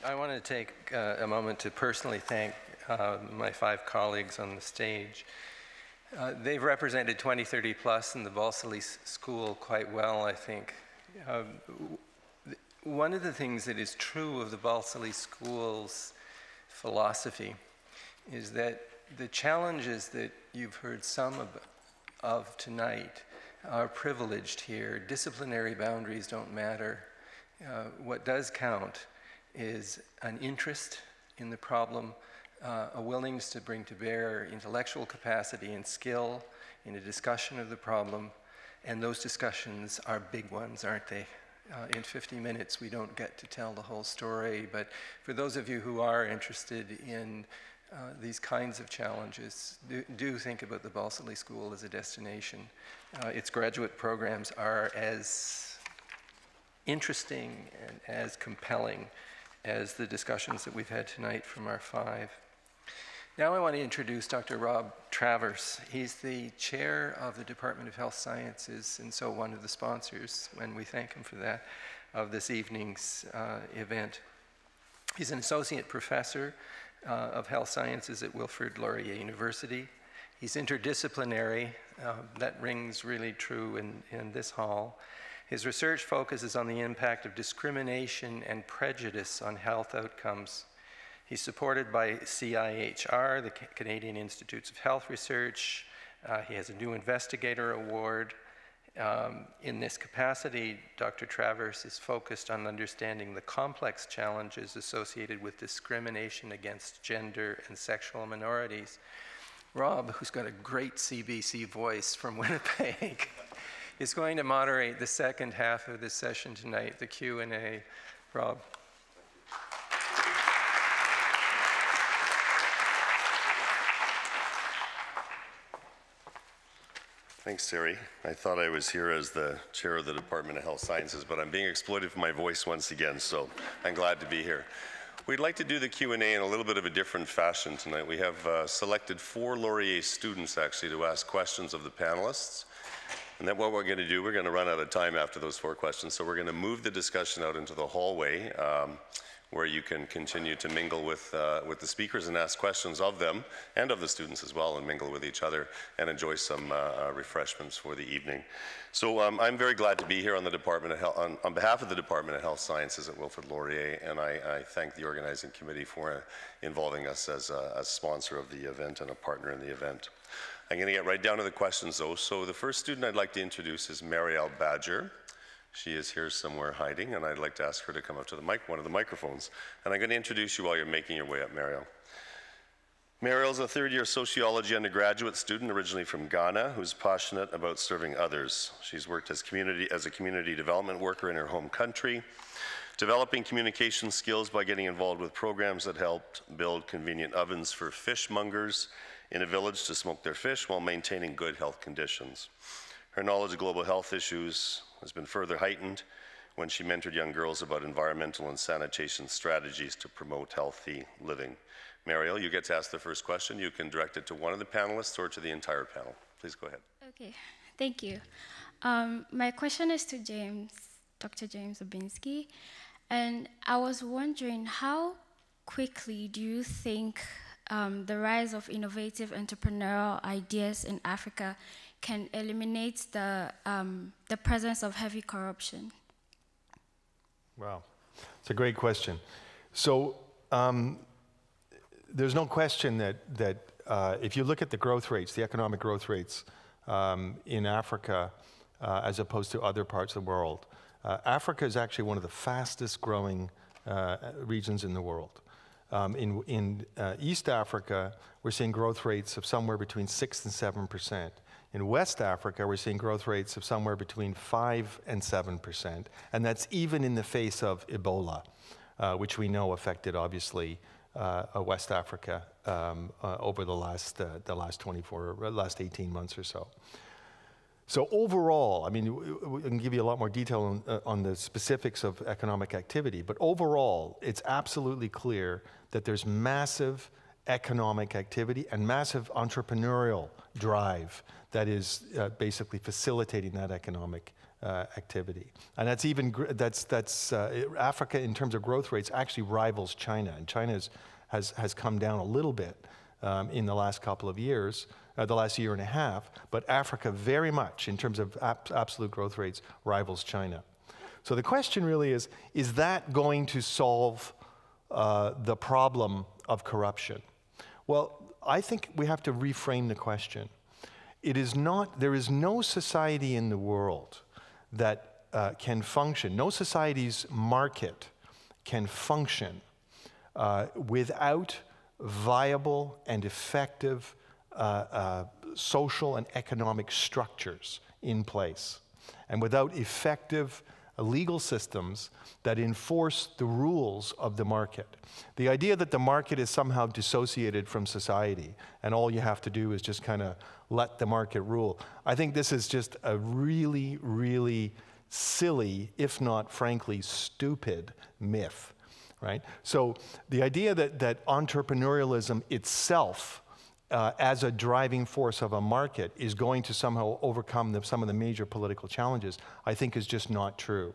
I want to take a moment to personally thank my 5 colleagues on the stage. They've represented 2030 plus in the Balsillie School quite well, I think. One of the things that is true of the Balsillie School's philosophy is that the challenges that you've heard some of tonight are privileged here. Disciplinary boundaries don't matter. What does count is an interest in the problem, a willingness to bring to bear intellectual capacity and skill in a discussion of the problem, and those discussions are big ones, aren't they? In 50 minutes, we don't get to tell the whole story, but for those of you who are interested in these kinds of challenges, do think about the Balsillie School as a destination. Its graduate programs are as interesting and as compelling as the discussions that we've had tonight from our 5. Now I want to introduce Dr. Robb Travers. He's the chair of the Department of Health Sciences, and so one of the sponsors, and we thank him for that, of this evening's event. He's an associate professor of health sciences at Wilfrid Laurier University. He's interdisciplinary. That rings really true in this hall. His research focuses on the impact of discrimination and prejudice on health outcomes. He's supported by CIHR, the Canadian Institutes of Health Research. He has a new investigator award. In this capacity, Dr. Travers is focused on understanding the complex challenges associated with discrimination against gender and sexual minorities. Robb, who's got a great CBC voice from Winnipeg, is going to moderate the second half of this session tonight, the Q&A. Robb. Thanks, Terry. I thought I was here as the chair of the Department of Health Sciences, but I'm being exploited for my voice once again, so I'm glad to be here. We'd like to do the Q&A in a little bit of a different fashion tonight. We have selected 4 Laurier students, actually, to ask questions of the panelists. And then what we're going to do, we're going to run out of time after those 4 questions, so we're going to move the discussion out into the hallway where you can continue to mingle with the speakers and ask questions of them and of the students as well, and mingle with each other and enjoy some refreshments for the evening. So I'm very glad to be here on the Department of Health, on behalf of the Department of Health Sciences at Wilfrid Laurier, and I thank the organizing committee for involving us as a sponsor of the event and a partner in the event. I'm going to get right down to the questions, though. So the first student I'd like to introduce is Marielle Badger. She is here somewhere hiding, and I'd like to ask her to come up to the one of the microphones. And I'm going to introduce you while you're making your way up, Marielle. Marielle's a third-year sociology undergraduate student, originally from Ghana, who's passionate about serving others. She's worked as a community development worker in her home country, developing communication skills by getting involved with programs that helped build convenient ovens for fishmongers in a village to smoke their fish while maintaining good health conditions. Her knowledge of global health issues has been further heightened when she mentored young girls about environmental and sanitation strategies to promote healthy living. Marielle, you get to ask the first question. You can direct it to one of the panelists or to the entire panel. Please go ahead. Okay, thank you. My question is to Dr. James Orbinski, and I was wondering, how quickly do you think the rise of innovative entrepreneurial ideas in Africa can eliminate the presence of heavy corruption? Wow, it's a great question. So there's no question that if you look at the growth rates, the economic growth rates in Africa as opposed to other parts of the world, Africa is actually one of the fastest growing regions in the world. In East Africa, we're seeing growth rates of somewhere between 6 and 7%. In West Africa, we're seeing growth rates of somewhere between 5 and 7%, and that's even in the face of Ebola, which we know affected, obviously, West Africa over the last 18 months or so. So overall, I mean, we can give you a lot more detail on the specifics of economic activity, but overall, it's absolutely clear that there's massive economic activity and massive entrepreneurial drive that is basically facilitating that economic activity. And that's Africa in terms of growth rates actually rivals China, and China has come down a little bit in the last couple of years, the last year and a half, but Africa very much in terms of absolute growth rates rivals China. So the question really is that going to solve the problem of corruption? Well, I think we have to reframe the question. There is no society in the world that can function, no society's market can function without viable and effective social and economic structures in place, and without effective legal systems that enforce the rules of the market. The idea that the market is somehow dissociated from society and all you have to do is just kind of let the market rule, I think this is just a really, really silly, if not frankly stupid myth, right? So the idea that entrepreneurialism itself as a driving force of a market is going to somehow overcome some of the major political challenges, I think is just not true.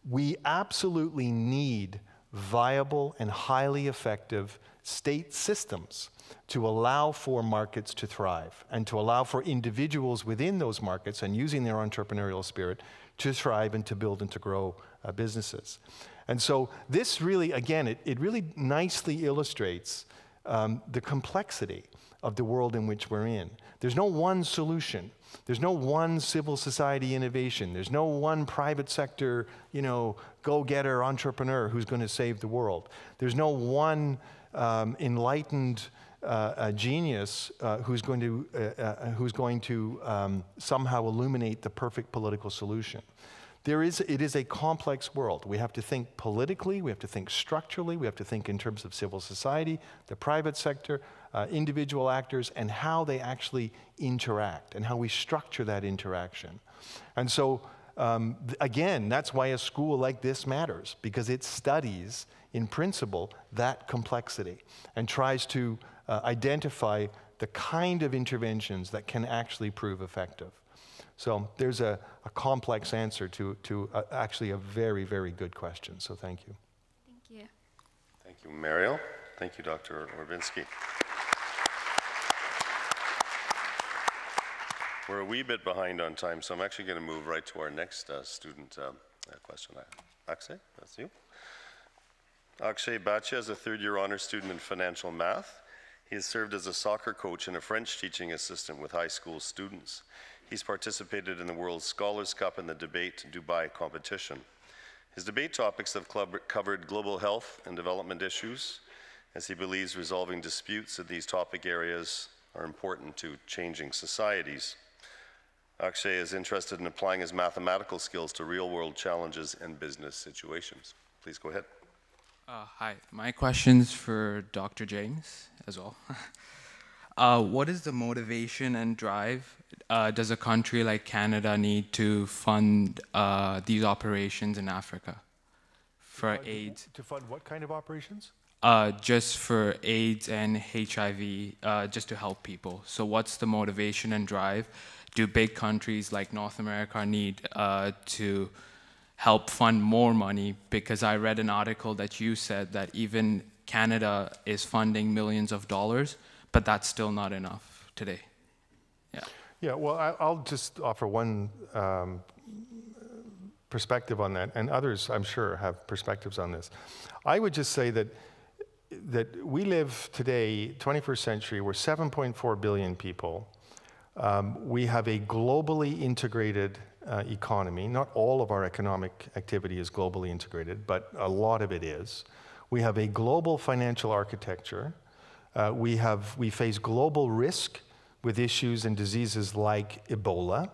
We absolutely need viable and highly effective state systems to allow for markets to thrive and to allow for individuals within those markets and using their entrepreneurial spirit to thrive and to build and to grow businesses. And so this really, again, it really nicely illustrates the complexity of the world in which we're in. There's no one solution. There's no one civil society innovation. There's no one private sector, go-getter entrepreneur who's going to save the world. There's no one enlightened genius who's going to somehow illuminate the perfect political solution. It is a complex world. We have to think politically, we have to think structurally, we have to think in terms of civil society, the private sector, individual actors, and how they actually interact and how we structure that interaction. And so, again, that's why a school like this matters, because it studies, in principle, that complexity and tries to identify the kind of interventions that can actually prove effective. So there's a complex answer to actually a very, very good question. So thank you. Thank you. Thank you, Marielle. Thank you, Dr. Orbinski. We're a wee bit behind on time, so I'm actually going to move right to our next student question. Akshay, that's you. Akshay Bhatia is a third-year honors student in financial math. He has served as a soccer coach and a French teaching assistant with high school students. He's participated in the World Scholars Cup and the Debate Dubai competition. His debate topics have covered global health and development issues, as he believes resolving disputes in these topic areas are important to changing societies. Akshay is interested in applying his mathematical skills to real-world challenges and business situations. Please go ahead. Hi, my question's for Dr. James as well. What is the motivation and drive does a country like Canada need to fund these operations in Africa for AIDS? To fund what kind of operations? Just for AIDS and HIV, just to help people. So what's the motivation and drive? Do big countries like North America need to help fund more money? Because I read an article that you said that even Canada is funding millions of dollars, but that's still not enough today. Yeah. Yeah, well, I'll just offer one perspective on that, and others, I'm sure, have perspectives on this. I would just say that we live today, 21st century, we're 7.4 billion people. We have a globally integrated economy. Not all of our economic activity is globally integrated, but a lot of it is. We have a global financial architecture. We face global risk with issues and diseases like Ebola,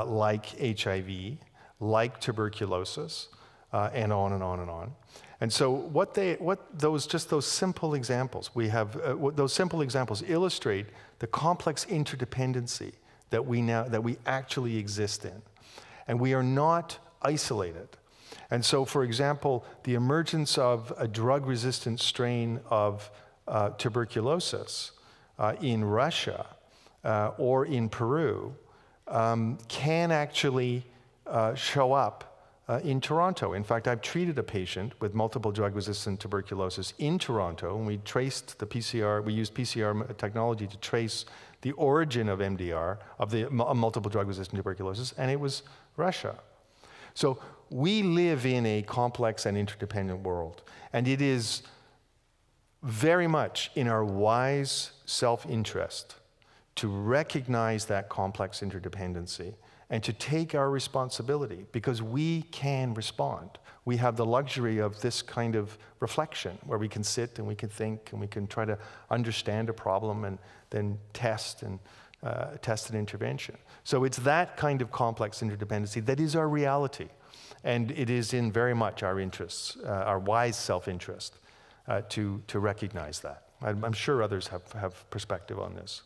like HIV, like tuberculosis, and on and on and on. And so those simple examples, those simple examples illustrate the complex interdependency that we actually exist in. And we are not isolated. And so, for example, the emergence of a drug-resistant strain of tuberculosis in Russia or in Peru can actually show up in Toronto. In fact, I've treated a patient with multiple drug-resistant tuberculosis in Toronto, and we traced the PCR, we used PCR technology to trace the origin of MDR, of the multiple drug-resistant tuberculosis, and it was Russia. So we live in a complex and interdependent world, and it is very much in our wise self-interest to recognize that complex interdependency and to take our responsibility, because we can respond. We have the luxury of this kind of reflection where we can sit and we can think and we can try to understand a problem and then test an intervention. So it's that kind of complex interdependency that is our reality. And it is in very much our interests, our wise self-interest, to recognize that. I'm sure others have perspective on this.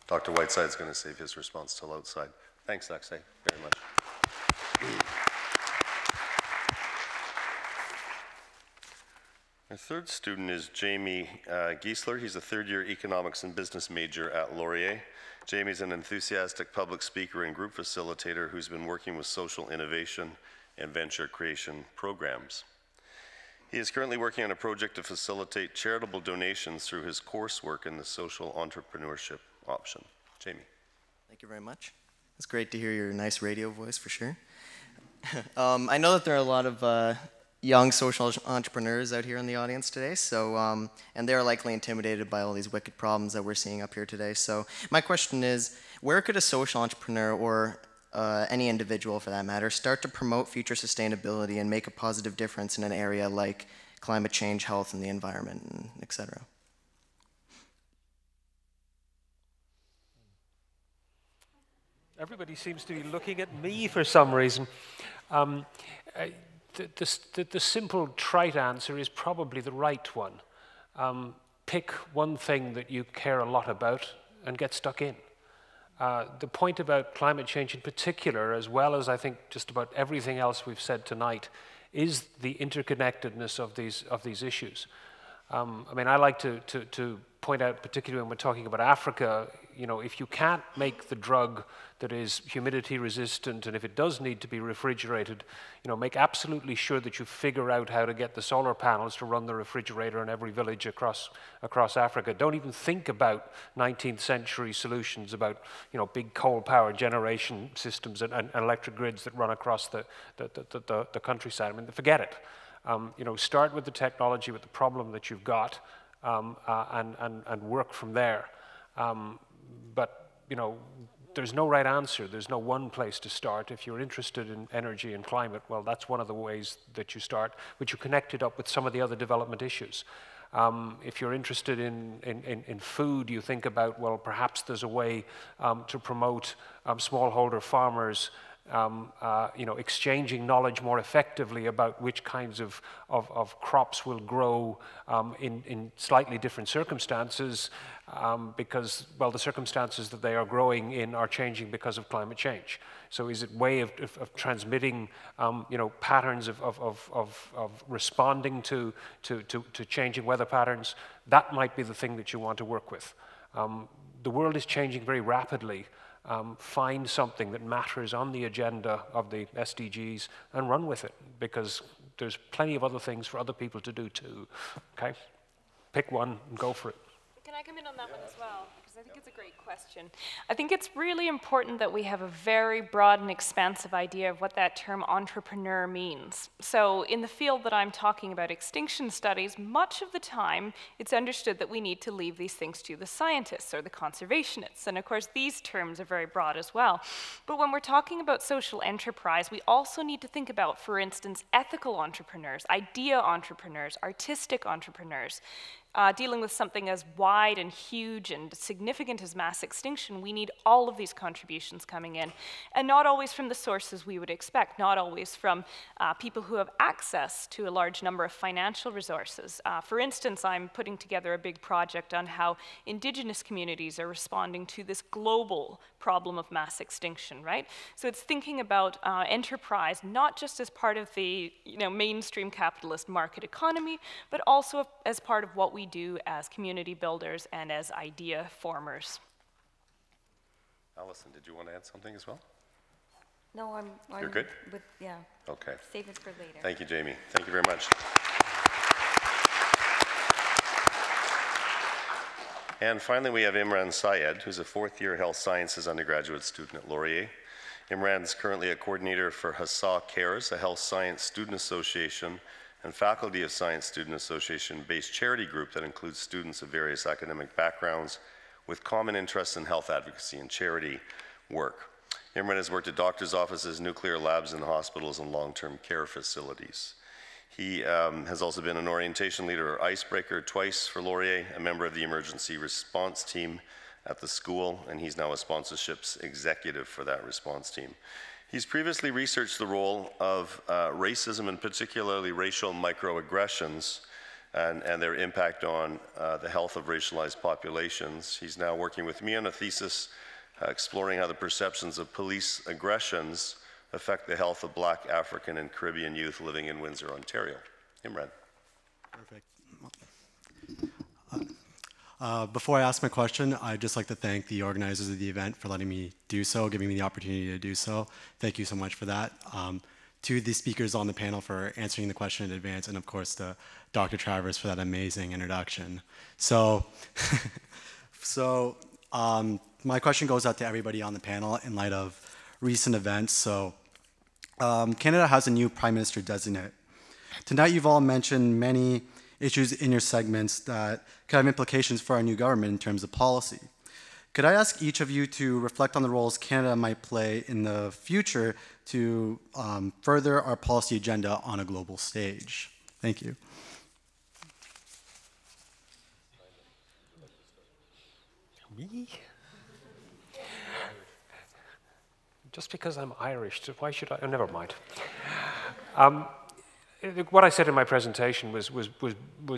Dr. Whiteside's going to save his response till outside. Thanks, Akshay, very much. Our third student is Jamie Geisler. He's a third-year economics and business major at Laurier. Jamie's an enthusiastic public speaker and group facilitator who's been working with social innovation and venture creation programs. He is currently working on a project to facilitate charitable donations through his coursework in the social entrepreneurship option. Jamie. Thank you very much. It's great to hear your nice radio voice, for sure. I know that there are a lot of young social entrepreneurs out here in the audience today, so and they're likely intimidated by all these wicked problems that we're seeing up here today. So my question is, where could a social entrepreneur, or any individual for that matter, start to promote future sustainability and make a positive difference in an area like climate change, health, and the environment, and et cetera? Everybody seems to be looking at me for some reason. The simple, trite answer is probably the right one. Pick one thing that you care a lot about and get stuck in. The point about climate change in particular, as well as I think just about everything else we've said tonight, is the interconnectedness of these issues. I mean, I like to point out, particularly when we're talking about Africa, you know, if you can't make the drug that is humidity resistant, and if it does need to be refrigerated, you know, make absolutely sure that you figure out how to get the solar panels to run the refrigerator in every village across Africa. Don't even think about 19th century solutions about, you know, big coal power generation systems and electric grids that run across the countryside. I mean, forget it. You know, start with the technology, with the problem that you've got, and work from there. But, you know, there's no right answer. There's no one place to start. If you're interested in energy and climate, well, that's one of the ways that you start, but you connect it up with some of the other development issues. If you're interested in food, you think about, well, perhaps there's a way to promote smallholder farmers, you know, exchanging knowledge more effectively about which kinds of crops will grow in slightly different circumstances, because, well, the circumstances that they are growing in are changing because of climate change. So is it a way of transmitting, you know, patterns of responding to changing weather patterns? That might be the thing that you want to work with. The world is changing very rapidly. Find something that matters on the agenda of the SDGs and run with it, because there's plenty of other things for other people to do too, okay? Pick one and go for it. Can I come in on that one as well? Because I think it's a great question. I think it's really important that we have a very broad and expansive idea of what that term entrepreneur means. So in the field that I'm talking about, extinction studies, much of the time it's understood that we need to leave these things to the scientists or the conservationists. And of course, these terms are very broad as well. But when we're talking about social enterprise, we also need to think about, for instance, ethical entrepreneurs, idea entrepreneurs, artistic entrepreneurs. Dealing with something as wide and huge and significant as mass extinction, we need all of these contributions coming in, and not always from the sources we would expect, not always from people who have access to a large number of financial resources. For instance, I'm putting together a big project on how indigenous communities are responding to this global problem of mass extinction, right? So it's thinking about enterprise, not just as part of the, you know, mainstream capitalist market economy, but also as part of what we we do as community builders and as idea formers. Alison, did you want to add something as well? No, I'm You're good? Yeah. Okay. Save it for later. Thank you, Jamie. Thank you very much. And finally, we have Imran Syed, who's a fourth-year health sciences undergraduate student at Laurier. Imran is currently a coordinator for HASA Cares, a health science student association and Faculty of Science Student Association-based charity group that includes students of various academic backgrounds with common interests in health advocacy and charity work. Imran has worked at doctors' offices, nuclear labs, and hospitals and long-term care facilities. He has also been an orientation leader or icebreaker twice for Laurier, a member of the emergency response team at the school, and he's now a sponsorships executive for that response team. He's previously researched the role of racism and particularly racial microaggressions and their impact on the health of racialized populations. He's now working with me on a thesis exploring how the perceptions of police aggressions affect the health of Black, African, and Caribbean youth living in Windsor, Ontario. Imran. Perfect. Before I ask my question, I'd just like to thank the organizers of the event for letting me do so, giving me the opportunity to do so. Thank you so much for that. To the speakers on the panel for answering the question in advance, and of course to Dr. Travers for that amazing introduction. So, my question goes out to everybody on the panel in light of recent events. So, Canada has a new Prime Minister designate. Tonight you've all mentioned many issues in your segments that could have implications for our new government in terms of policy. Could I ask each of you to reflect on the roles Canada might play in the future to further our policy agenda on a global stage? Thank you. Me? Just because I'm Irish, why should I? Oh, never mind. What I said in my presentation was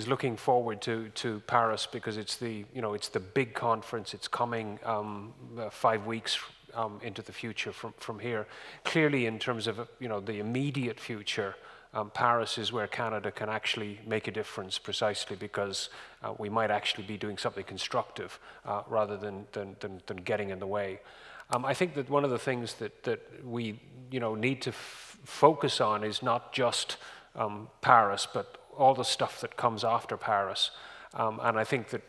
looking forward to Paris because it's the big conference. It's coming 5 weeks into the future from here. Clearly, in terms of the immediate future, Paris is where Canada can actually make a difference, precisely because we might actually be doing something constructive rather than getting in the way. I think that one of the things that we need to focus on is not just Paris, but all the stuff that comes after Paris. And I think that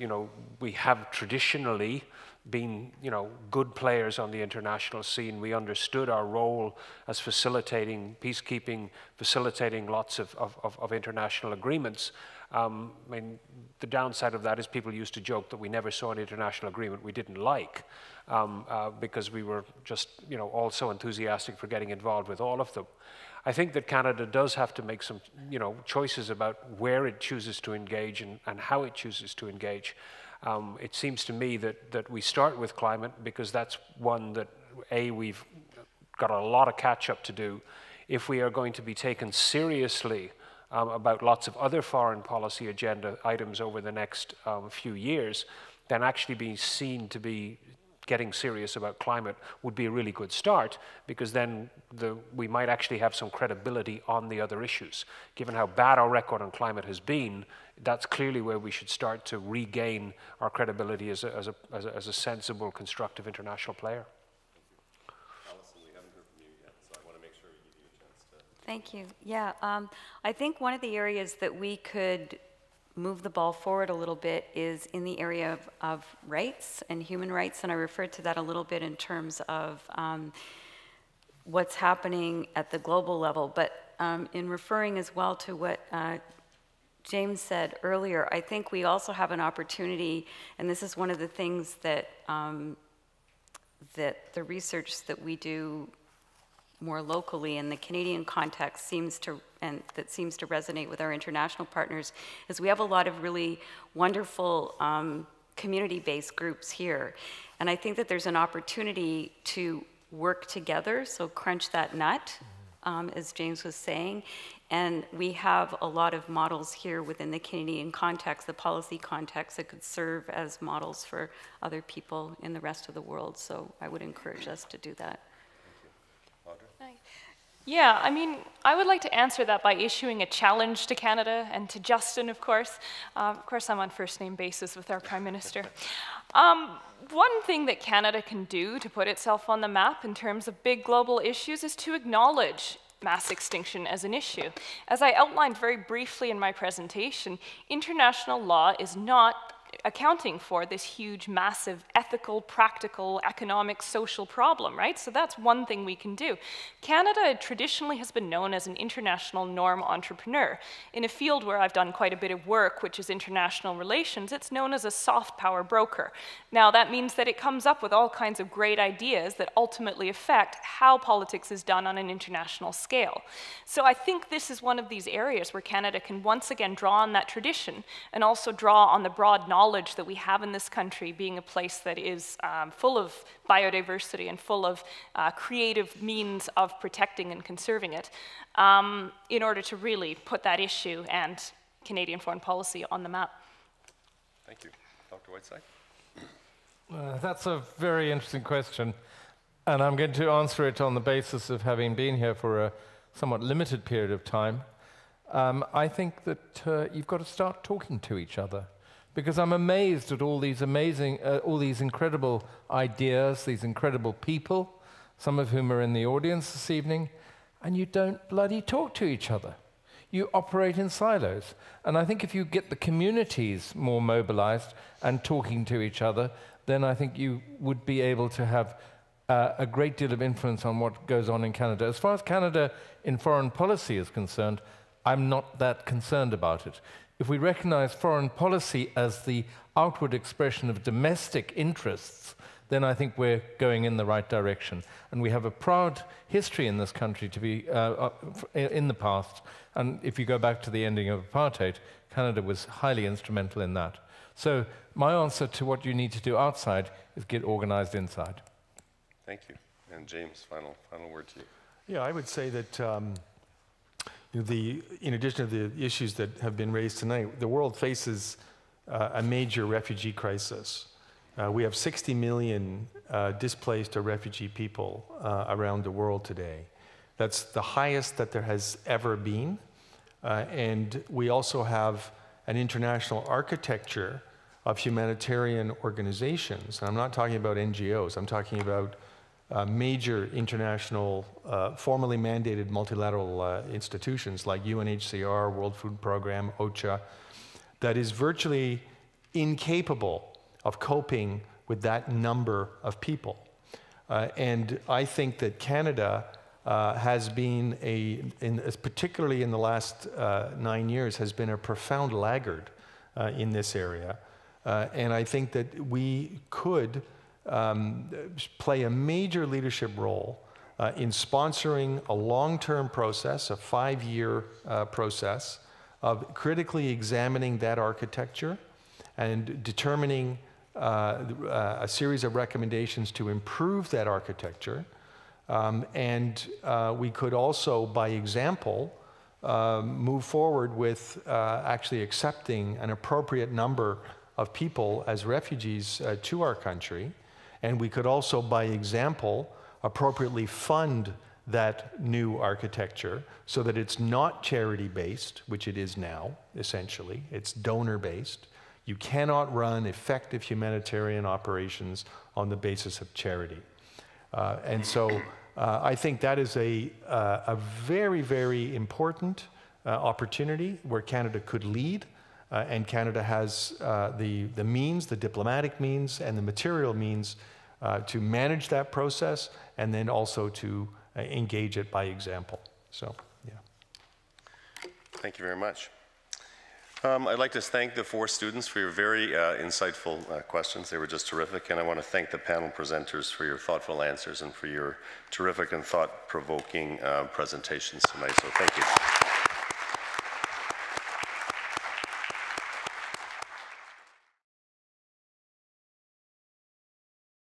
we have traditionally been good players on the international scene. We understood our role as facilitating peacekeeping, facilitating lots of international agreements. I mean, the downside of that is people used to joke that we never saw an international agreement we didn't like because we were just all so enthusiastic for getting involved with all of them. I think that Canada does have to make some choices about where it chooses to engage and how it chooses to engage. It seems to me that we start with climate because that's one that, we've got a lot of catch-up to do. If we are going to be taken seriously about lots of other foreign policy agenda items over the next few years, then actually being seen to be getting serious about climate would be a really good start, because then we might actually have some credibility on the other issues. Given how bad our record on climate has been, that's clearly where we should start to regain our credibility as a sensible, constructive international player. Alison, we haven't heard from you yet, so I want to make sure we give you a chance to... Thank you. Yeah, I think one of the areas that we could move the ball forward a little bit is in the area of rights and human rights, and I referred to that a little bit in terms of what's happening at the global level, but in referring as well to what James said earlier, I think we also have an opportunity, and this is one of the things that that the research that we do more locally in the Canadian context seems to resonate with our international partners, is we have a lot of really wonderful community-based groups here. And I think that there's an opportunity to work together, so crunch that nut, as James was saying. And we have a lot of models here within the Canadian context, the policy context, that could serve as models for other people in the rest of the world. So I would encourage us to do that. Yeah, I mean, I would like to answer that by issuing a challenge to Canada and to Justin, of course. Of course, I'm on first-name basis with our Prime Minister. One thing that Canada can do to put itself on the map in terms of big global issues is to acknowledge mass extinction as an issue. As I outlined very briefly in my presentation, international law is not accounting for this huge, massive, ethical, practical, economic, social problem, right? So that's one thing we can do. Canada traditionally has been known as an international norm entrepreneur. In a field where I've done quite a bit of work, which is international relations, it's known as a soft power broker. Now, that means that it comes up with all kinds of great ideas that ultimately affect how politics is done on an international scale. So I think this is one of these areas where Canada can once again draw on that tradition and also draw on the broad knowledge that we have in this country, being a place that is full of biodiversity and full of creative means of protecting and conserving it, in order to really put that issue and Canadian foreign policy on the map. Thank you. Dr. Whiteside? That's a very interesting question, and I'm going to answer it on the basis of having been here for a somewhat limited period of time. I think that you've got to start talking to each other. Because I'm amazed at all these all these incredible ideas, these incredible people, some of whom are in the audience this evening, and you don't bloody talk to each other. You operate in silos. And I think if you get the communities more mobilized and talking to each other, then I think you would be able to have a great deal of influence on what goes on in Canada. As far as Canada in foreign policy is concerned, I'm not that concerned about it. If we recognize foreign policy as the outward expression of domestic interests, then I think we're going in the right direction. And we have a proud history in this country to be in the past. And if you go back to the ending of apartheid, Canada was highly instrumental in that. So my answer to what you need to do outside is get organized inside. Thank you. And James, final word to you. Yeah, I would say that in addition to the issues that have been raised tonight, the world faces a major refugee crisis. We have 60 million displaced or refugee people around the world today. That's the highest that there has ever been. And we also have an international architecture of humanitarian organizations. And I'm not talking about NGOs, I'm talking about major international, formally mandated multilateral institutions like UNHCR, World Food Program, OCHA, that is virtually incapable of coping with that number of people. And I think that Canada has been particularly in the last 9 years, has been a profound laggard in this area. And I think that we could play a major leadership role in sponsoring a long-term process, a 5-year process, of critically examining that architecture and determining a series of recommendations to improve that architecture. And we could also, by example, move forward with actually accepting an appropriate number of people as refugees to our country. And we could also, by example, appropriately fund that new architecture so that it's not charity-based, which it is now, essentially. It's donor-based. You cannot run effective humanitarian operations on the basis of charity. And so I think that is a very, very important opportunity where Canada could lead. And Canada has the means, the diplomatic means, and the material means to manage that process, and then also to engage it by example. So, yeah. Thank you very much. I'd like to thank the 4 students for your very insightful questions. They were just terrific, and I want to thank the panel presenters for your thoughtful answers and for your terrific and thought-provoking presentations tonight. So thank you.